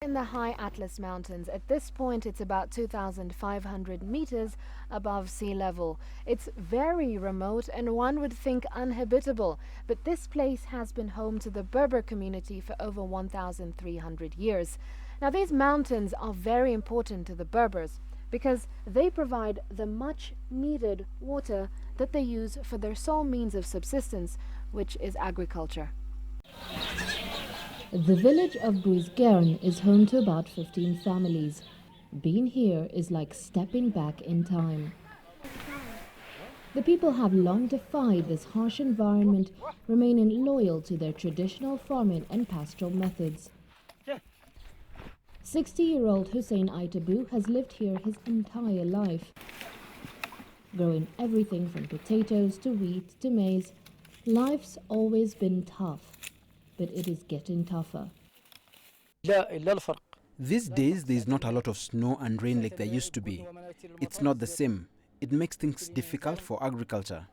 in the high Atlas Mountains. At this point, it's about 2,500 meters above sea level. It's very remote and one would think uninhabitable, but this place has been home to the Berber community for over 1,300 years. Now, these mountains are very important to the Berbers because they provide the much needed water that they use for their sole means of subsistence, which is agriculture. The village of Buizgern is home to about 15 families. Being here is like stepping back in time. The people have long defied this harsh environment, remaining loyal to their traditional farming and pastoral methods. 60-year-old Hussein Aitabu has lived here his entire life, growing everything from potatoes to wheat to maize. Life's always been tough, but it is getting tougher. These days, there is not a lot of snow and rain like there used to be. It's not the same. It makes things difficult for agriculture.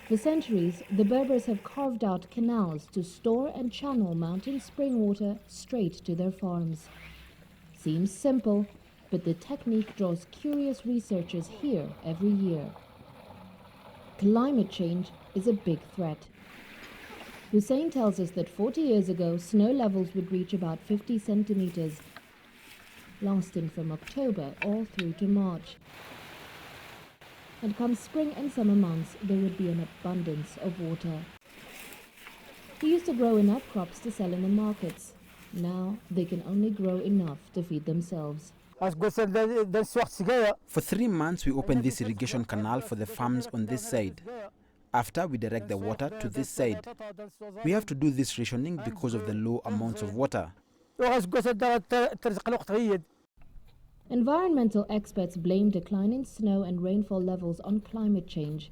For centuries, the Berbers have carved out canals to store and channel mountain spring water straight to their farms. Seems simple, but the technique draws curious researchers here every year. Climate change is a big threat. Hussein tells us that 40 years ago, snow levels would reach about 50 centimeters, lasting from October all through to March. And come spring and summer months, there would be an abundance of water. He used to grow enough crops to sell in the markets. Now they can only grow enough to feed themselves. For 3 months, we opened this irrigation canal for the farms on this side. After, we direct the water to this side. We have to do this rationing because of the low amounts of water. Environmental experts blame declining snow and rainfall levels on climate change.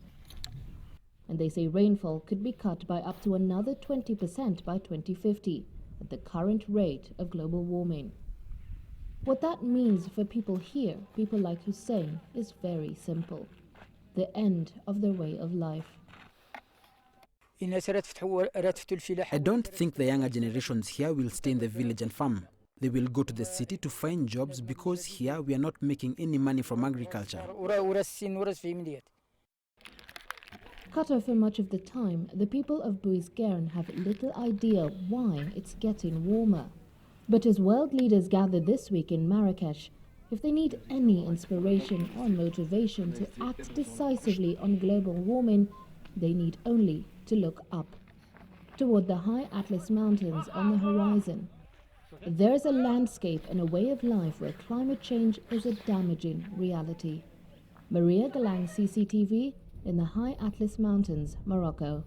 And they say rainfall could be cut by up to another 20% by 2050 at the current rate of global warming. What that means for people here, people like Hussein, is very simple. The end of their way of life. I don't think the younger generations here will stay in the village and farm. They will go to the city to find jobs because here we are not making any money from agriculture. Cut off for much of the time, the people of Buizgern have little idea why it's getting warmer. But as world leaders gather this week in Marrakesh, if they need any inspiration or motivation to act decisively on global warming, they need only to look up, toward the high Atlas Mountains on the horizon. There's a landscape and a way of life where climate change is a damaging reality. Galang, CCTV, in the high Atlas Mountains, Morocco.